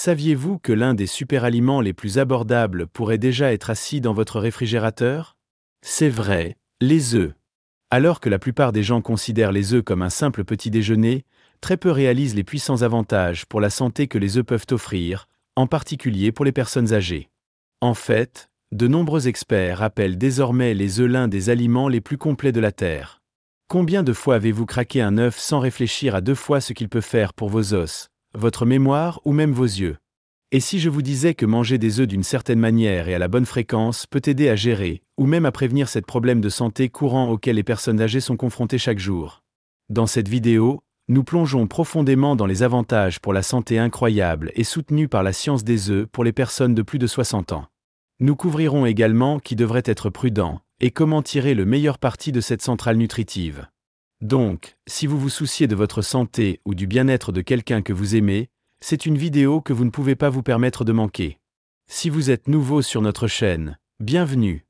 Saviez-vous que l'un des superaliments les plus abordables pourrait déjà être assis dans votre réfrigérateur? C'est vrai, les œufs. Alors que la plupart des gens considèrent les œufs comme un simple petit déjeuner, très peu réalisent les puissants avantages pour la santé que les œufs peuvent offrir, en particulier pour les personnes âgées. En fait, de nombreux experts appellent désormais les œufs l'un des aliments les plus complets de la Terre. Combien de fois avez-vous craqué un œuf sans réfléchir à 2 fois ce qu'il peut faire pour vos os, votre mémoire ou même vos yeux? Et si je vous disais que manger des œufs d'une certaine manière et à la bonne fréquence peut aider à gérer, ou même à prévenir ces problèmes de santé courants auxquels les personnes âgées sont confrontées chaque jour? Dans cette vidéo, nous plongeons profondément dans les avantages pour la santé incroyables et soutenus par la science des œufs pour les personnes de plus de 60 ans. Nous couvrirons également qui devrait être prudent, et comment tirer le meilleur parti de cette centrale nutritive. Donc, si vous vous souciez de votre santé ou du bien-être de quelqu'un que vous aimez, c'est une vidéo que vous ne pouvez pas vous permettre de manquer. Si vous êtes nouveau sur notre chaîne, bienvenue.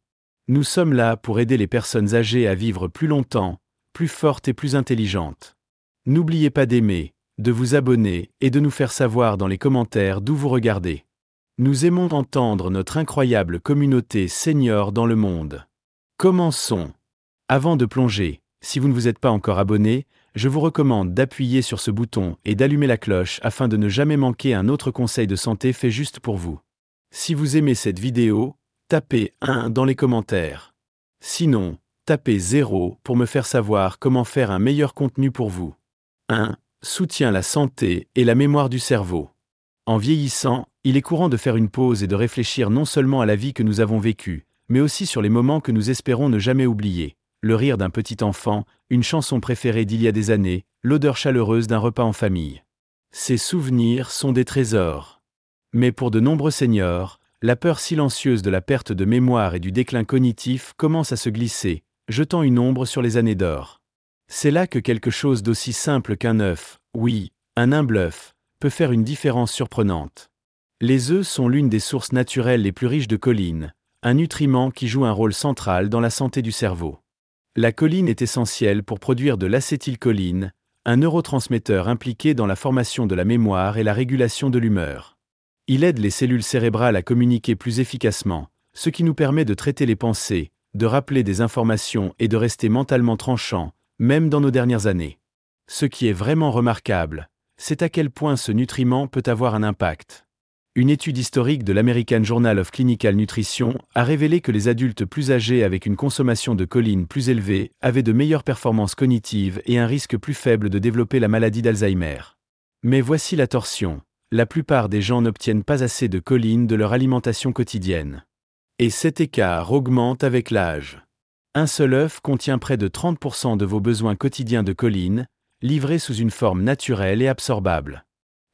Nous sommes là pour aider les personnes âgées à vivre plus longtemps, plus fortes et plus intelligentes. N'oubliez pas d'aimer, de vous abonner et de nous faire savoir dans les commentaires d'où vous regardez. Nous aimons entendre notre incroyable communauté senior dans le monde. Commençons. Avant de plonger, si vous ne vous êtes pas encore abonné, je vous recommande d'appuyer sur ce bouton et d'allumer la cloche afin de ne jamais manquer un autre conseil de santé fait juste pour vous. Si vous aimez cette vidéo, tapez 1 dans les commentaires. Sinon, tapez 0 pour me faire savoir comment faire un meilleur contenu pour vous. 1. Soutient la santé et la mémoire du cerveau. En vieillissant, il est courant de faire une pause et de réfléchir non seulement à la vie que nous avons vécue, mais aussi sur les moments que nous espérons ne jamais oublier. Le rire d'un petit enfant, une chanson préférée d'il y a des années, l'odeur chaleureuse d'un repas en famille. Ces souvenirs sont des trésors. Mais pour de nombreux seniors, la peur silencieuse de la perte de mémoire et du déclin cognitif commence à se glisser, jetant une ombre sur les années d'or. C'est là que quelque chose d'aussi simple qu'un œuf, oui, un humble œuf, peut faire une différence surprenante. Les œufs sont l'une des sources naturelles les plus riches de choline, un nutriment qui joue un rôle central dans la santé du cerveau. La choline est essentielle pour produire de l'acétylcholine, un neurotransmetteur impliqué dans la formation de la mémoire et la régulation de l'humeur. Il aide les cellules cérébrales à communiquer plus efficacement, ce qui nous permet de traiter les pensées, de rappeler des informations et de rester mentalement tranchant, même dans nos dernières années. Ce qui est vraiment remarquable, c'est à quel point ce nutriment peut avoir un impact. Une étude historique de l'American Journal of Clinical Nutrition a révélé que les adultes plus âgés avec une consommation de choline plus élevée avaient de meilleures performances cognitives et un risque plus faible de développer la maladie d'Alzheimer. Mais voici la torsion. La plupart des gens n'obtiennent pas assez de choline de leur alimentation quotidienne. Et cet écart augmente avec l'âge. Un seul œuf contient près de 30% de vos besoins quotidiens de choline, livrés sous une forme naturelle et absorbable.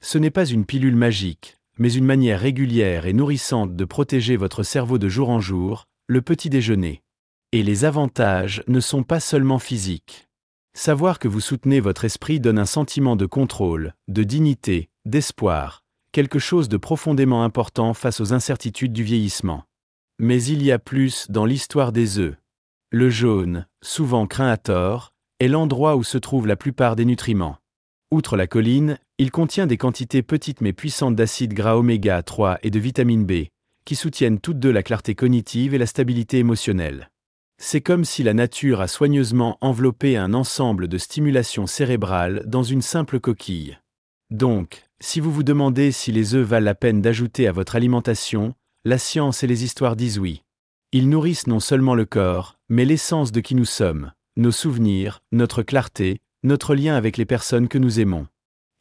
Ce n'est pas une pilule magique, mais une manière régulière et nourrissante de protéger votre cerveau de jour en jour, le petit déjeuner. Et les avantages ne sont pas seulement physiques. Savoir que vous soutenez votre esprit donne un sentiment de contrôle, de dignité, d'espoir, quelque chose de profondément important face aux incertitudes du vieillissement. Mais il y a plus dans l'histoire des œufs. Le jaune, souvent craint à tort, est l'endroit où se trouvent la plupart des nutriments. Outre la choline, il contient des quantités petites mais puissantes d'acides gras oméga 3 et de vitamine B, qui soutiennent toutes deux la clarté cognitive et la stabilité émotionnelle. C'est comme si la nature a soigneusement enveloppé un ensemble de stimulations cérébrales dans une simple coquille. Donc, si vous vous demandez si les œufs valent la peine d'ajouter à votre alimentation, la science et les histoires disent oui. Ils nourrissent non seulement le corps, mais l'essence de qui nous sommes, nos souvenirs, notre clarté, notre lien avec les personnes que nous aimons.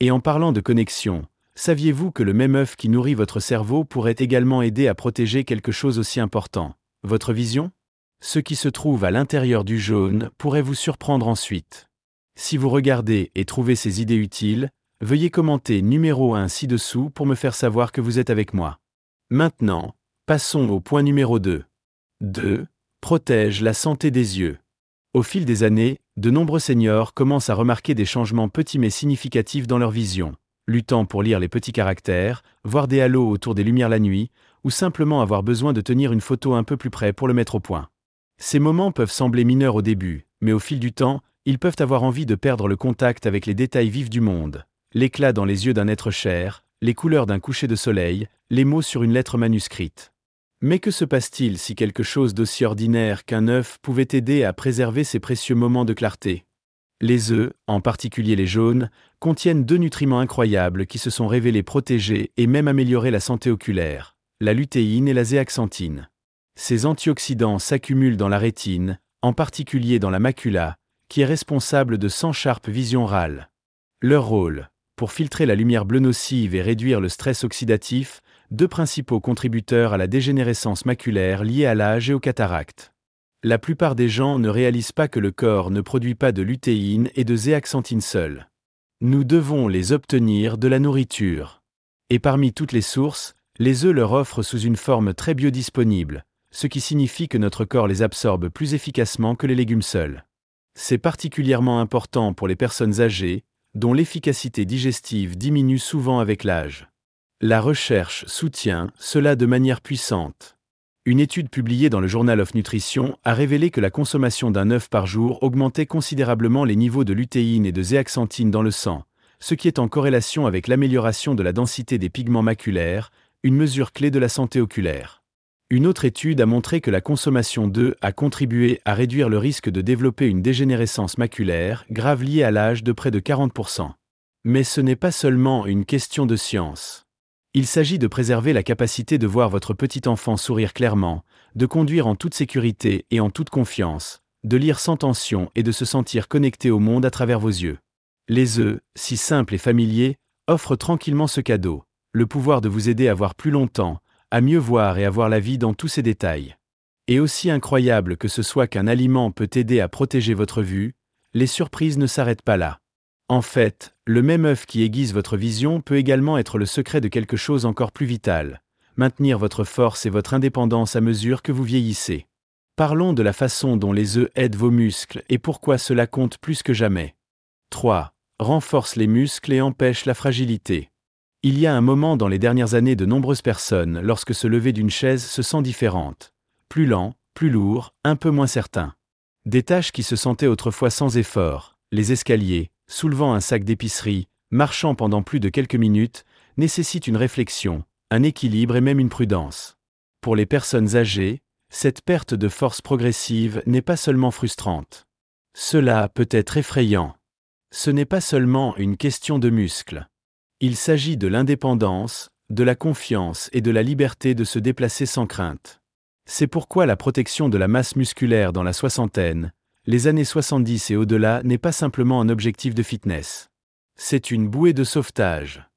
Et en parlant de connexion, saviez-vous que le même œuf qui nourrit votre cerveau pourrait également aider à protéger quelque chose aussi important, votre vision? Ce qui se trouve à l'intérieur du jaune pourrait vous surprendre ensuite. Si vous regardez et trouvez ces idées utiles, veuillez commenter numéro 1 ci-dessous pour me faire savoir que vous êtes avec moi. Maintenant, passons au point numéro 2. 2. Protège la santé des yeux. Au fil des années, de nombreux seniors commencent à remarquer des changements petits mais significatifs dans leur vision, luttant pour lire les petits caractères, voir des halos autour des lumières la nuit, ou simplement avoir besoin de tenir une photo un peu plus près pour le mettre au point. Ces moments peuvent sembler mineurs au début, mais au fil du temps, ils peuvent avoir envie de perdre le contact avec les détails vifs du monde, l'éclat dans les yeux d'un être cher, les couleurs d'un coucher de soleil, les mots sur une lettre manuscrite. Mais que se passe-t-il si quelque chose d'aussi ordinaire qu'un œuf pouvait aider à préserver ces précieux moments de clarté? Les œufs, en particulier les jaunes, contiennent 2 nutriments incroyables qui se sont révélés protéger et même améliorer la santé oculaire, la lutéine et la zéaxanthine. Ces antioxydants s'accumulent dans la rétine, en particulier dans la macula, qui est responsable de 100 sharp vision râle. Leur rôle, pour filtrer la lumière bleue nocive et réduire le stress oxydatif, 2 principaux contributeurs à la dégénérescence maculaire liée à l'âge et aux cataractes. La plupart des gens ne réalisent pas que le corps ne produit pas de lutéine et de zéaxanthine seuls. Nous devons les obtenir de la nourriture. Et parmi toutes les sources, les œufs leur offrent sous une forme très biodisponible, ce qui signifie que notre corps les absorbe plus efficacement que les légumes seuls. C'est particulièrement important pour les personnes âgées, dont l'efficacité digestive diminue souvent avec l'âge. La recherche soutient cela de manière puissante. Une étude publiée dans le Journal of Nutrition a révélé que la consommation d'un œuf par jour augmentait considérablement les niveaux de lutéine et de zéaxanthine dans le sang, ce qui est en corrélation avec l'amélioration de la densité des pigments maculaires, une mesure clé de la santé oculaire. Une autre étude a montré que la consommation d'œufs a contribué à réduire le risque de développer une dégénérescence maculaire grave liée à l'âge de près de 40%. Mais ce n'est pas seulement une question de science. Il s'agit de préserver la capacité de voir votre petit enfant sourire clairement, de conduire en toute sécurité et en toute confiance, de lire sans tension et de se sentir connecté au monde à travers vos yeux. Les œufs, si simples et familiers, offrent tranquillement ce cadeau, le pouvoir de vous aider à voir plus longtemps, à mieux voir et à voir la vie dans tous ses détails. Et aussi incroyable que ce soit qu'un aliment peut aider à protéger votre vue, les surprises ne s'arrêtent pas là. En fait, le même œuf qui aiguise votre vision peut également être le secret de quelque chose encore plus vital, maintenir votre force et votre indépendance à mesure que vous vieillissez. Parlons de la façon dont les œufs aident vos muscles et pourquoi cela compte plus que jamais. 3. Renforce les muscles et empêche la fragilité. Il y a un moment dans les dernières années de nombreuses personnes lorsque se lever d'une chaise se sent différente. Plus lent, plus lourd, un peu moins certain. Des tâches qui se sentaient autrefois sans effort, les escaliers, soulevant un sac d'épicerie, marchant pendant plus de quelques minutes, nécessitent une réflexion, un équilibre et même une prudence. Pour les personnes âgées, cette perte de force progressive n'est pas seulement frustrante. Cela peut être effrayant. Ce n'est pas seulement une question de muscles. Il s'agit de l'indépendance, de la confiance et de la liberté de se déplacer sans crainte. C'est pourquoi la protection de la masse musculaire dans la soixantaine, les années 70 et au-delà n'est pas simplement un objectif de fitness. C'est une bouée de sauvetage.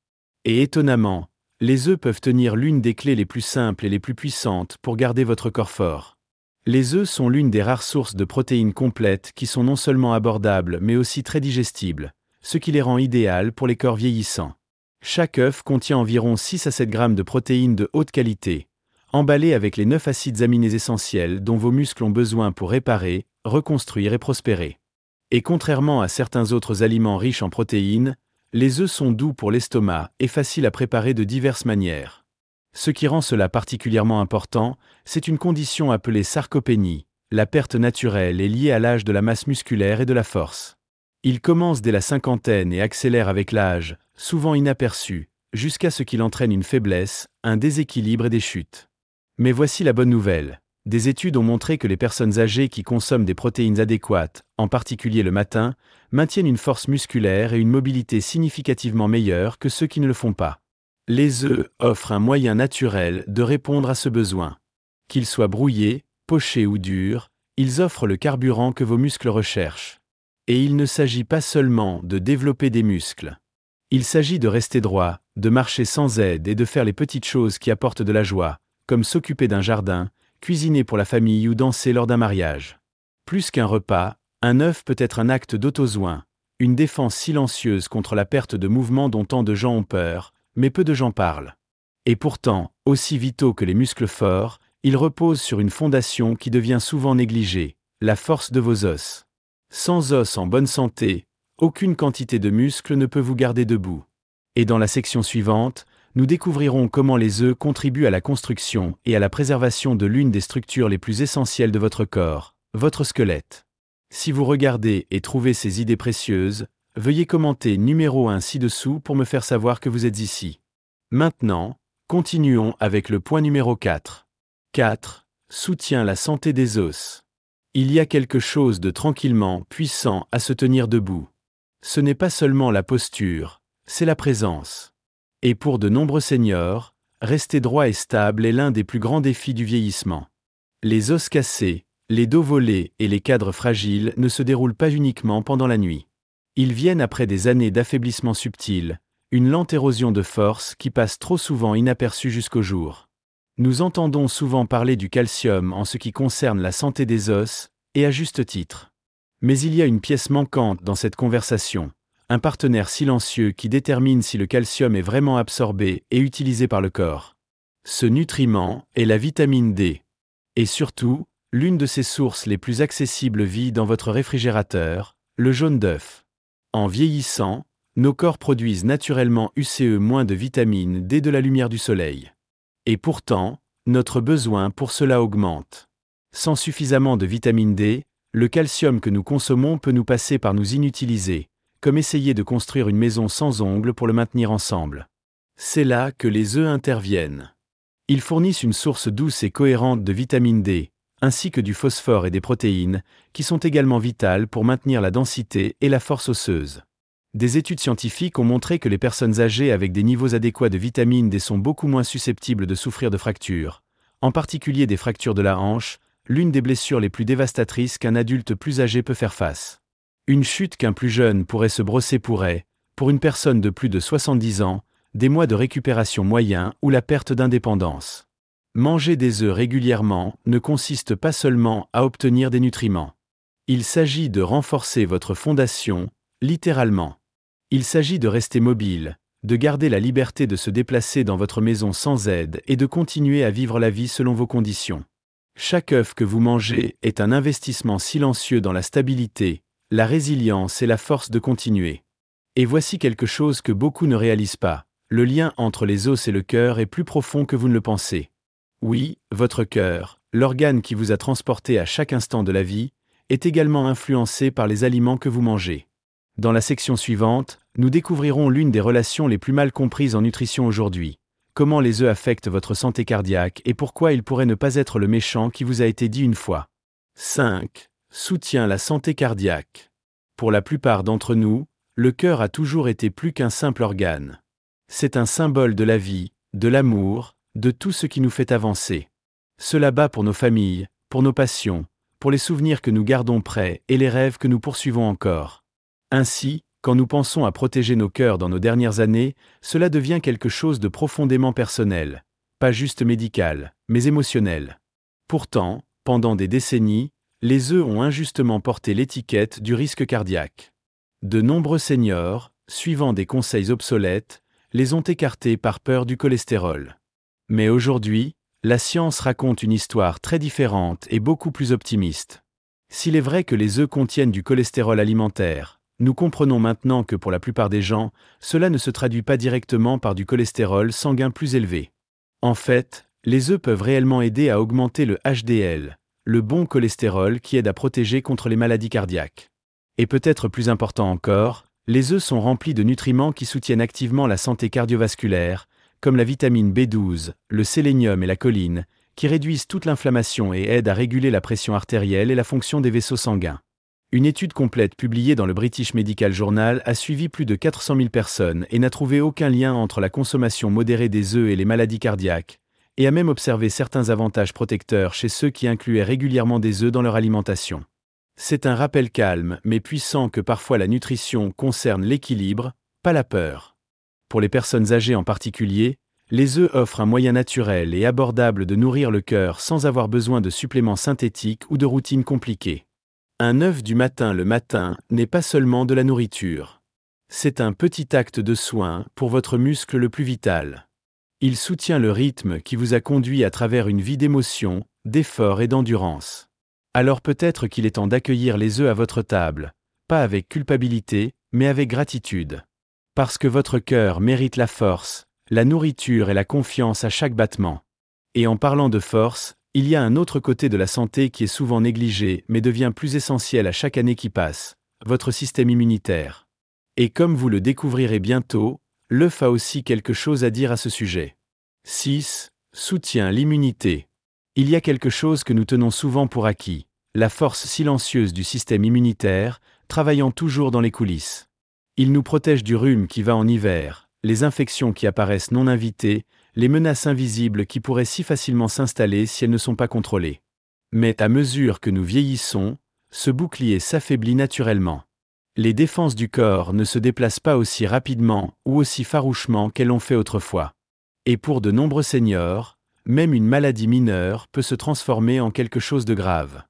Et étonnamment, les œufs peuvent tenir l'une des clés les plus simples et les plus puissantes pour garder votre corps fort. Les œufs sont l'une des rares sources de protéines complètes qui sont non seulement abordables mais aussi très digestibles, ce qui les rend idéales pour les corps vieillissants. Chaque œuf contient environ 6 à 7 grammes de protéines de haute qualité, emballées avec les 9 acides aminés essentiels dont vos muscles ont besoin pour réparer, reconstruire et prospérer. Et contrairement à certains autres aliments riches en protéines, les œufs sont doux pour l'estomac et faciles à préparer de diverses manières. Ce qui rend cela particulièrement important, c'est une condition appelée sarcopénie. La perte naturelle est liée à l'âge de la masse musculaire et de la force. Il commence dès la cinquantaine et accélère avec l'âge, souvent inaperçu, jusqu'à ce qu'il entraîne une faiblesse, un déséquilibre et des chutes. Mais voici la bonne nouvelle. Des études ont montré que les personnes âgées qui consomment des protéines adéquates, en particulier le matin, maintiennent une force musculaire et une mobilité significativement meilleures que ceux qui ne le font pas. Les œufs offrent un moyen naturel de répondre à ce besoin. Qu'ils soient brouillés, pochés ou durs, ils offrent le carburant que vos muscles recherchent. Et il ne s'agit pas seulement de développer des muscles. Il s'agit de rester droit, de marcher sans aide et de faire les petites choses qui apportent de la joie, comme s'occuper d'un jardin, cuisiner pour la famille ou danser lors d'un mariage. Plus qu'un repas, un œuf peut être un acte d'auto-soin, une défense silencieuse contre la perte de mouvement dont tant de gens ont peur, mais peu de gens parlent. Et pourtant, aussi vitaux que les muscles forts, ils reposent sur une fondation qui devient souvent négligée, la force de vos os. Sans os en bonne santé, aucune quantité de muscles ne peut vous garder debout. Et dans la section suivante, nous découvrirons comment les œufs contribuent à la construction et à la préservation de l'une des structures les plus essentielles de votre corps, votre squelette. Si vous regardez et trouvez ces idées précieuses, veuillez commenter numéro 1 ci-dessous pour me faire savoir que vous êtes ici. Maintenant, continuons avec le point numéro 4. 4. Soutient la santé des os. Il y a quelque chose de tranquillement puissant à se tenir debout. Ce n'est pas seulement la posture, c'est la présence. Et pour de nombreux seniors, rester droit et stable est l'un des plus grands défis du vieillissement. Les os cassés, les dos volés et les cadres fragiles ne se déroulent pas uniquement pendant la nuit. Ils viennent après des années d'affaiblissement subtil, une lente érosion de force qui passe trop souvent inaperçue jusqu'au jour. Nous entendons souvent parler du calcium en ce qui concerne la santé des os, et à juste titre. Mais il y a une pièce manquante dans cette conversation, un partenaire silencieux qui détermine si le calcium est vraiment absorbé et utilisé par le corps. Ce nutriment est la vitamine D. Et surtout, l'une de ses sources les plus accessibles vit dans votre réfrigérateur, le jaune d'œuf. En vieillissant, nos corps produisent naturellement UCE- de vitamine D de la lumière du soleil. Et pourtant, notre besoin pour cela augmente. Sans suffisamment de vitamine D, le calcium que nous consommons peut nous passer par nous inutiliser, comme essayer de construire une maison sans ongles pour le maintenir ensemble. C'est là que les œufs interviennent. Ils fournissent une source douce et cohérente de vitamine D, ainsi que du phosphore et des protéines, qui sont également vitales pour maintenir la densité et la force osseuse. Des études scientifiques ont montré que les personnes âgées avec des niveaux adéquats de vitamine D sont beaucoup moins susceptibles de souffrir de fractures, en particulier des fractures de la hanche, l'une des blessures les plus dévastatrices qu'un adulte plus âgé peut faire face. Une chute qu'un plus jeune pourrait se brosser pourrait, pour une personne de plus de 70 ans, des mois de récupération moyens ou la perte d'indépendance. Manger des œufs régulièrement ne consiste pas seulement à obtenir des nutriments. Il s'agit de renforcer votre fondation, littéralement. Il s'agit de rester mobile, de garder la liberté de se déplacer dans votre maison sans aide et de continuer à vivre la vie selon vos conditions. Chaque œuf que vous mangez est un investissement silencieux dans la stabilité, la résilience et la force de continuer. Et voici quelque chose que beaucoup ne réalisent pas. Le lien entre les os et le cœur est plus profond que vous ne le pensez. Oui, votre cœur, l'organe qui vous a transporté à chaque instant de la vie, est également influencé par les aliments que vous mangez. Dans la section suivante, nous découvrirons l'une des relations les plus mal comprises en nutrition aujourd'hui. Comment les œufs affectent votre santé cardiaque et pourquoi ils pourraient ne pas être le méchant qui vous a été dit une fois. 5. Soutient la santé cardiaque. Pour la plupart d'entre nous, le cœur a toujours été plus qu'un simple organe. C'est un symbole de la vie, de l'amour, de tout ce qui nous fait avancer. Cela bat pour nos familles, pour nos passions, pour les souvenirs que nous gardons prêts et les rêves que nous poursuivons encore. Ainsi, quand nous pensons à protéger nos cœurs dans nos dernières années, cela devient quelque chose de profondément personnel, pas juste médical, mais émotionnel. Pourtant, pendant des décennies, les œufs ont injustement porté l'étiquette du risque cardiaque. De nombreux seniors, suivant des conseils obsolètes, les ont écartés par peur du cholestérol. Mais aujourd'hui, la science raconte une histoire très différente et beaucoup plus optimiste. S'il est vrai que les œufs contiennent du cholestérol alimentaire, nous comprenons maintenant que pour la plupart des gens, cela ne se traduit pas directement par du cholestérol sanguin plus élevé. En fait, les œufs peuvent réellement aider à augmenter le HDL, le bon cholestérol qui aide à protéger contre les maladies cardiaques. Et peut-être plus important encore, les œufs sont remplis de nutriments qui soutiennent activement la santé cardiovasculaire, comme la vitamine B12, le sélénium et la choline, qui réduisent toute l'inflammation et aident à réguler la pression artérielle et la fonction des vaisseaux sanguins. Une étude complète publiée dans le British Medical Journal a suivi plus de 400 000 personnes et n'a trouvé aucun lien entre la consommation modérée des œufs et les maladies cardiaques, et a même observé certains avantages protecteurs chez ceux qui incluaient régulièrement des œufs dans leur alimentation. C'est un rappel calme mais puissant que parfois la nutrition concerne l'équilibre, pas la peur. Pour les personnes âgées en particulier, les œufs offrent un moyen naturel et abordable de nourrir le cœur sans avoir besoin de suppléments synthétiques ou de routines compliquées. Un œuf du matin le matin n'est pas seulement de la nourriture. C'est un petit acte de soin pour votre muscle le plus vital. Il soutient le rythme qui vous a conduit à travers une vie d'émotion, d'effort et d'endurance. Alors peut-être qu'il est temps d'accueillir les œufs à votre table, pas avec culpabilité, mais avec gratitude. Parce que votre cœur mérite la force, la nourriture et la confiance à chaque battement. Et en parlant de force, il y a un autre côté de la santé qui est souvent négligé mais devient plus essentiel à chaque année qui passe, votre système immunitaire. Et comme vous le découvrirez bientôt, l'œuf a aussi quelque chose à dire à ce sujet. 6. Soutient l'immunité. Il y a quelque chose que nous tenons souvent pour acquis, la force silencieuse du système immunitaire, travaillant toujours dans les coulisses. Il nous protège du rhume qui va en hiver, les infections qui apparaissent non invitées, les menaces invisibles qui pourraient si facilement s'installer si elles ne sont pas contrôlées. Mais à mesure que nous vieillissons, ce bouclier s'affaiblit naturellement. Les défenses du corps ne se déplacent pas aussi rapidement ou aussi farouchement qu'elles l'ont fait autrefois. Et pour de nombreux seniors, même une maladie mineure peut se transformer en quelque chose de grave.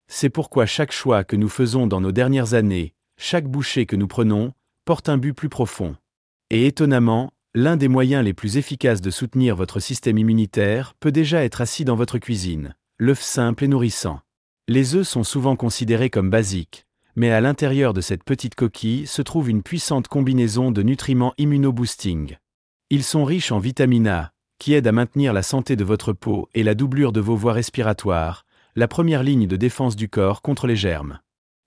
C'est pourquoi chaque choix que nous faisons dans nos dernières années, chaque bouchée que nous prenons, porte un but plus profond. Et étonnamment, l'un des moyens les plus efficaces de soutenir votre système immunitaire peut déjà être assis dans votre cuisine, l'œuf simple et nourrissant. Les œufs sont souvent considérés comme basiques, mais à l'intérieur de cette petite coquille se trouve une puissante combinaison de nutriments immunoboosting. Ils sont riches en vitamine A, qui aide à maintenir la santé de votre peau et la doublure de vos voies respiratoires, la première ligne de défense du corps contre les germes.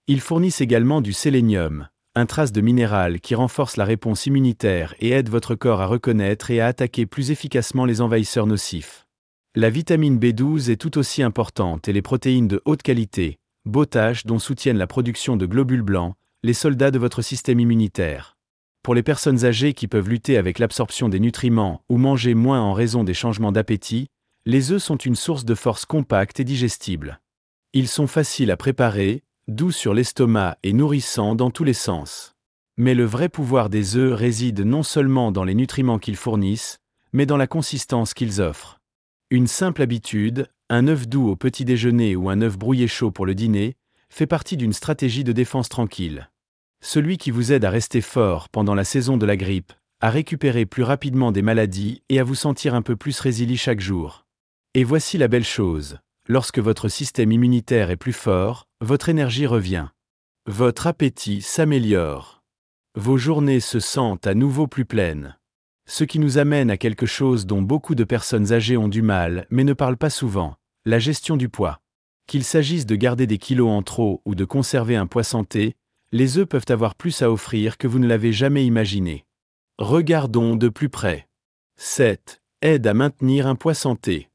Ils fournissent également du sélénium, un trace de minéral qui renforce la réponse immunitaire et aide votre corps à reconnaître et à attaquer plus efficacement les envahisseurs nocifs. La vitamine B12 est tout aussi importante et les protéines de haute qualité, BOTASH dont soutiennent la production de globules blancs, les soldats de votre système immunitaire. Pour les personnes âgées qui peuvent lutter avec l'absorption des nutriments ou manger moins en raison des changements d'appétit, les œufs sont une source de force compacte et digestible. Ils sont faciles à préparer, doux sur l'estomac et nourrissants dans tous les sens. Mais le vrai pouvoir des œufs réside non seulement dans les nutriments qu'ils fournissent, mais dans la consistance qu'ils offrent. Une simple habitude, un œuf doux au petit déjeuner ou un œuf brouillé chaud pour le dîner, fait partie d'une stratégie de défense tranquille. Celui qui vous aide à rester fort pendant la saison de la grippe, à récupérer plus rapidement des maladies et à vous sentir un peu plus résili chaque jour. Et voici la belle chose, lorsque votre système immunitaire est plus fort, votre énergie revient. Votre appétit s'améliore. Vos journées se sentent à nouveau plus pleines. Ce qui nous amène à quelque chose dont beaucoup de personnes âgées ont du mal mais ne parlent pas souvent, la gestion du poids. Qu'il s'agisse de garder des kilos en trop ou de conserver un poids santé, les œufs peuvent avoir plus à offrir que vous ne l'avez jamais imaginé. Regardons de plus près. 7. Aide à maintenir un poids santé.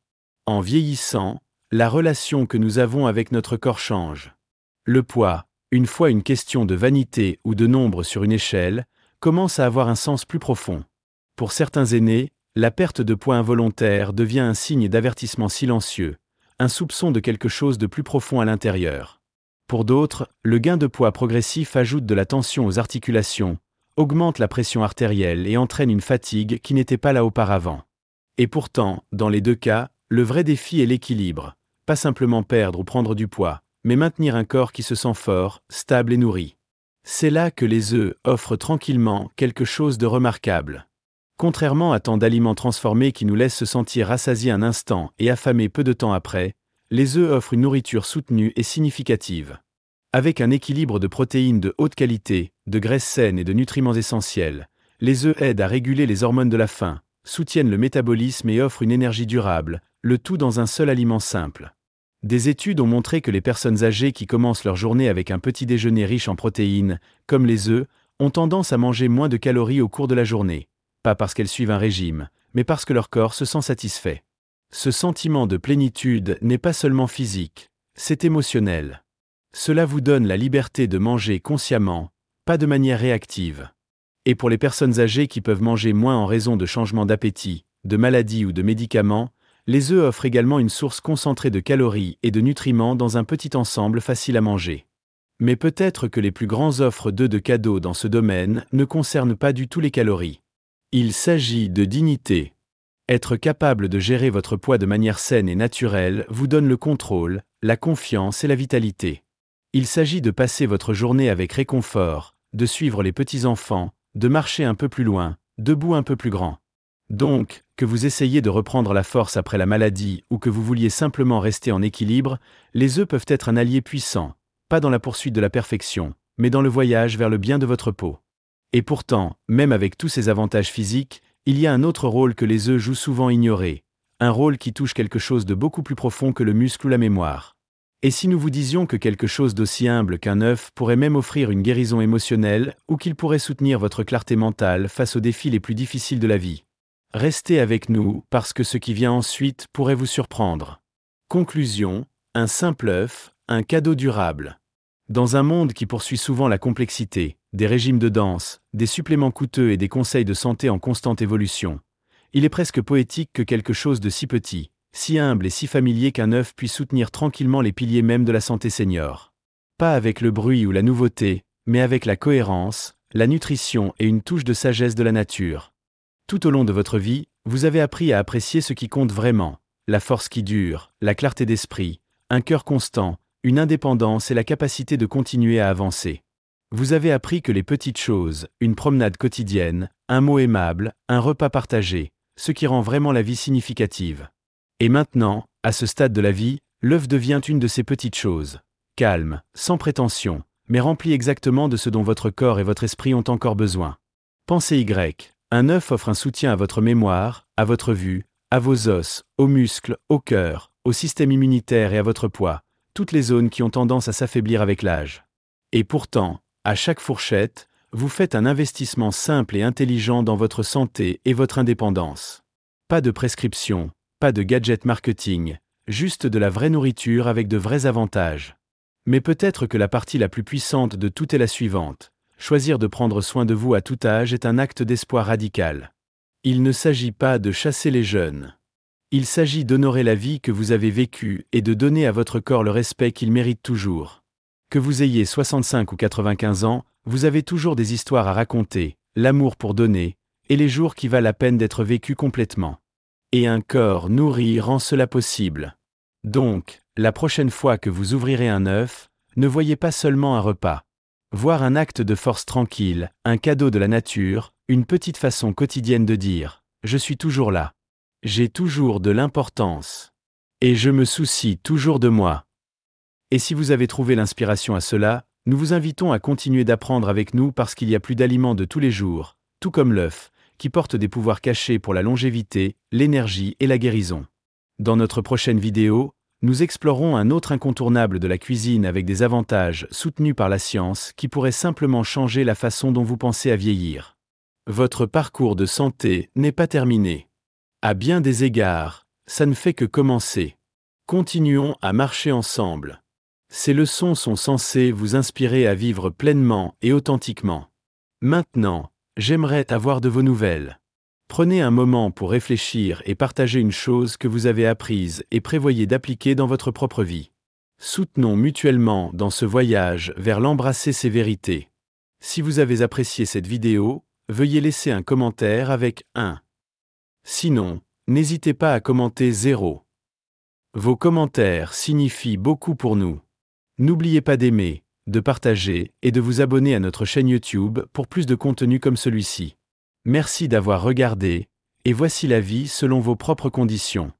En vieillissant, la relation que nous avons avec notre corps change. Le poids, une fois une question de vanité ou de nombre sur une échelle, commence à avoir un sens plus profond. Pour certains aînés, la perte de poids involontaire devient un signe d'avertissement silencieux, un soupçon de quelque chose de plus profond à l'intérieur. Pour d'autres, le gain de poids progressif ajoute de la tension aux articulations, augmente la pression artérielle et entraîne une fatigue qui n'était pas là auparavant. Et pourtant, dans les deux cas, le vrai défi est l'équilibre, pas simplement perdre ou prendre du poids, mais maintenir un corps qui se sent fort, stable et nourri. C'est là que les œufs offrent tranquillement quelque chose de remarquable. Contrairement à tant d'aliments transformés qui nous laissent se sentir rassasiés un instant et affamés peu de temps après, les œufs offrent une nourriture soutenue et significative. Avec un équilibre de protéines de haute qualité, de graisses saines et de nutriments essentiels, les œufs aident à réguler les hormones de la faim, soutiennent le métabolisme et offrent une énergie durable, le tout dans un seul aliment simple. Des études ont montré que les personnes âgées qui commencent leur journée avec un petit déjeuner riche en protéines, comme les œufs, ont tendance à manger moins de calories au cours de la journée, pas parce qu'elles suivent un régime, mais parce que leur corps se sent satisfait. Ce sentiment de plénitude n'est pas seulement physique, c'est émotionnel. Cela vous donne la liberté de manger consciemment, pas de manière réactive. Et pour les personnes âgées qui peuvent manger moins en raison de changements d'appétit, de maladies ou de médicaments, les œufs offrent également une source concentrée de calories et de nutriments dans un petit ensemble facile à manger. Mais peut-être que les plus grands offres d'œufs de cadeaux dans ce domaine ne concernent pas du tout les calories. Il s'agit de dignité. Être capable de gérer votre poids de manière saine et naturelle vous donne le contrôle, la confiance et la vitalité. Il s'agit de passer votre journée avec réconfort, de suivre les petits-enfants, de marcher un peu plus loin, debout un peu plus grand. Donc, que vous essayiez de reprendre la force après la maladie ou que vous vouliez simplement rester en équilibre, les œufs peuvent être un allié puissant, pas dans la poursuite de la perfection, mais dans le voyage vers le bien de votre peau. Et pourtant, même avec tous ces avantages physiques, il y a un autre rôle que les œufs jouent souvent ignoré, un rôle qui touche quelque chose de beaucoup plus profond que le muscle ou la mémoire. Et si nous vous disions que quelque chose d'aussi humble qu'un œuf pourrait même offrir une guérison émotionnelle, ou qu'il pourrait soutenir votre clarté mentale face aux défis les plus difficiles de la vie? Restez avec nous, parce que ce qui vient ensuite pourrait vous surprendre. Conclusion, un simple œuf, un cadeau durable. Dans un monde qui poursuit souvent la complexité, des régimes de danse, des suppléments coûteux et des conseils de santé en constante évolution, il est presque poétique que quelque chose de si petit, si humble et si familier qu'un œuf puisse soutenir tranquillement les piliers même de la santé senior. Pas avec le bruit ou la nouveauté, mais avec la cohérence, la nutrition et une touche de sagesse de la nature. Tout au long de votre vie, vous avez appris à apprécier ce qui compte vraiment, la force qui dure, la clarté d'esprit, un cœur constant, une indépendance et la capacité de continuer à avancer. Vous avez appris que les petites choses, une promenade quotidienne, un mot aimable, un repas partagé, ce qui rend vraiment la vie significative. Et maintenant, à ce stade de la vie, l'œuf devient une de ces petites choses. Calme, sans prétention, mais rempli exactement de ce dont votre corps et votre esprit ont encore besoin. Pensez Y. Un œuf offre un soutien à votre mémoire, à votre vue, à vos os, aux muscles, au cœur, au système immunitaire et à votre poids, toutes les zones qui ont tendance à s'affaiblir avec l'âge. Et pourtant, à chaque fourchette, vous faites un investissement simple et intelligent dans votre santé et votre indépendance. Pas de prescription, pas de gadget marketing, juste de la vraie nourriture avec de vrais avantages. Mais peut-être que la partie la plus puissante de tout est la suivante. Choisir de prendre soin de vous à tout âge est un acte d'espoir radical. Il ne s'agit pas de chasser les jeunes. Il s'agit d'honorer la vie que vous avez vécue et de donner à votre corps le respect qu'il mérite toujours. Que vous ayez 65 ou 95 ans, vous avez toujours des histoires à raconter, l'amour pour donner, et les jours qui valent la peine d'être vécus complètement. Et un corps nourri rend cela possible. Donc, la prochaine fois que vous ouvrirez un œuf, ne voyez pas seulement un repas. Voir un acte de force tranquille, un cadeau de la nature, une petite façon quotidienne de dire « Je suis toujours là. J'ai toujours de l'importance. Et je me soucie toujours de moi. » Et si vous avez trouvé l'inspiration à cela, nous vous invitons à continuer d'apprendre avec nous parce qu'il y a plus d'aliments de tous les jours, tout comme l'œuf, qui porte des pouvoirs cachés pour la longévité, l'énergie et la guérison. Dans notre prochaine vidéo, nous explorerons un autre incontournable de la cuisine avec des avantages soutenus par la science qui pourraient simplement changer la façon dont vous pensez à vieillir. Votre parcours de santé n'est pas terminé. À bien des égards, ça ne fait que commencer. Continuons à marcher ensemble. Ces leçons sont censées vous inspirer à vivre pleinement et authentiquement. Maintenant, j'aimerais avoir de vos nouvelles. Prenez un moment pour réfléchir et partager une chose que vous avez apprise et prévoyez d'appliquer dans votre propre vie. Soutenons mutuellement dans ce voyage vers l'embrasser ces vérités. Si vous avez apprécié cette vidéo, veuillez laisser un commentaire avec 1. Sinon, n'hésitez pas à commenter 0. Vos commentaires signifient beaucoup pour nous. N'oubliez pas d'aimer, de partager et de vous abonner à notre chaîne YouTube pour plus de contenu comme celui-ci. Merci d'avoir regardé, et voici la vie selon vos propres conditions.